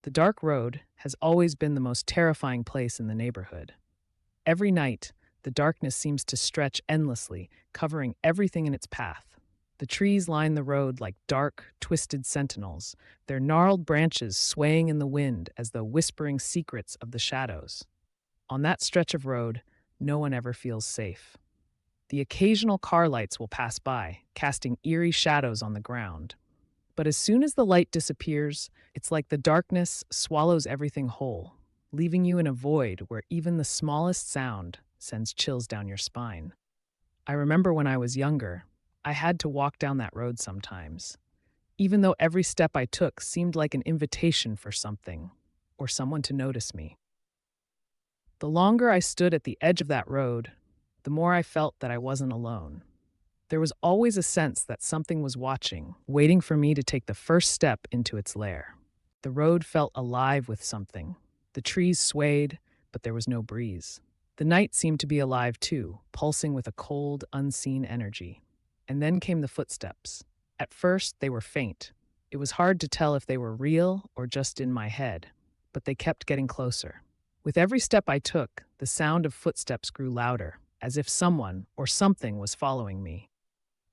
The dark road has always been the most terrifying place in the neighborhood. Every night, the darkness seems to stretch endlessly, covering everything in its path. The trees line the road like dark, twisted sentinels, their gnarled branches swaying in the wind as though whispering secrets of the shadows. On that stretch of road, no one ever feels safe. The occasional car lights will pass by, casting eerie shadows on the ground. But as soon as the light disappears, it's like the darkness swallows everything whole, leaving you in a void where even the smallest sound sends chills down your spine. I remember when I was younger, I had to walk down that road sometimes, even though every step I took seemed like an invitation for something or someone to notice me. The longer I stood at the edge of that road, the more I felt that I wasn't alone. There was always a sense that something was watching, waiting for me to take the first step into its lair. The road felt alive with something. The trees swayed, but there was no breeze. The night seemed to be alive too, pulsing with a cold, unseen energy. And then came the footsteps. At first, they were faint. It was hard to tell if they were real or just in my head, but they kept getting closer. With every step I took, the sound of footsteps grew louder, as if someone or something was following me.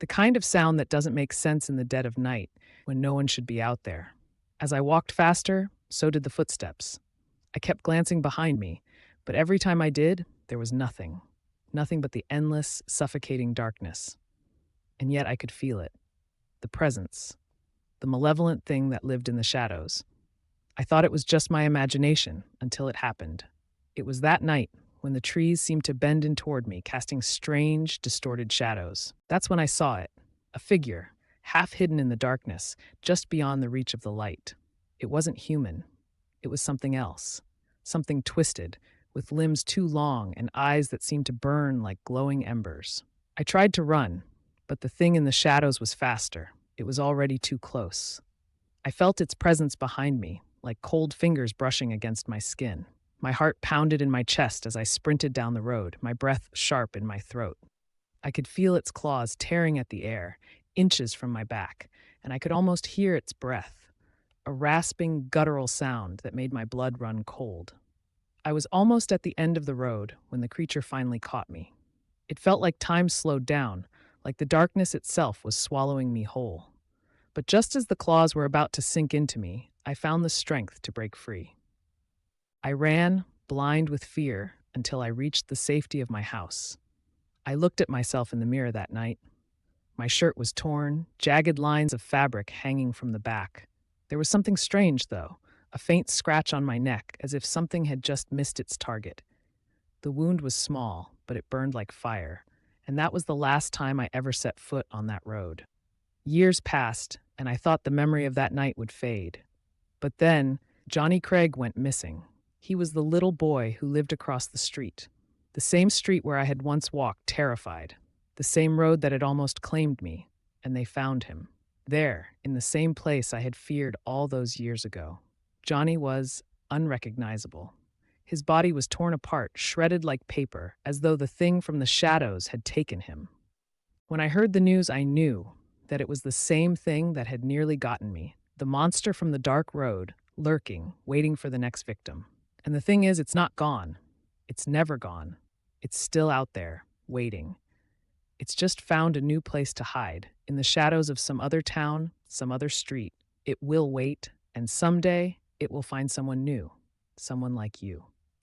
The kind of sound that doesn't make sense in the dead of night when no one should be out there. As I walked faster, so did the footsteps. I kept glancing behind me, but every time I did, there was nothing. Nothing but the endless, suffocating darkness. And yet I could feel it. The presence. The malevolent thing that lived in the shadows. I thought it was just my imagination until it happened. It was that night when the trees seemed to bend in toward me, casting strange, distorted shadows. That's when I saw it. A figure, half hidden in the darkness, just beyond the reach of the light. It wasn't human. It was something else. Something twisted, with limbs too long and eyes that seemed to burn like glowing embers. I tried to run, but the thing in the shadows was faster. It was already too close. I felt its presence behind me, like cold fingers brushing against my skin. My heart pounded in my chest as I sprinted down the road, my breath sharp in my throat. I could feel its claws tearing at the air, inches from my back, and I could almost hear its breath, a rasping, guttural sound that made my blood run cold. I was almost at the end of the road when the creature finally caught me. It felt like time slowed down, like the darkness itself was swallowing me whole. But just as the claws were about to sink into me, I found the strength to break free. I ran, blind with fear, until I reached the safety of my house. I looked at myself in the mirror that night. My shirt was torn, jagged lines of fabric hanging from the back. There was something strange, though, a faint scratch on my neck, as if something had just missed its target. The wound was small, but it burned like fire, and that was the last time I ever set foot on that road. Years passed, and I thought the memory of that night would fade. But then, Johnny Craig went missing. He was the little boy who lived across the street. The same street where I had once walked, terrified. The same road that had almost claimed me. And they found him. There, in the same place I had feared all those years ago. Johnny was unrecognizable. His body was torn apart, shredded like paper, as though the thing from the shadows had taken him. When I heard the news, I knew that it was the same thing that had nearly gotten me. The monster from the dark road, lurking, waiting for the next victim. And the thing is, it's not gone. It's never gone. It's still out there, waiting. It's just found a new place to hide, in the shadows of some other town, some other street. It will wait, and someday it will find someone new, someone like you.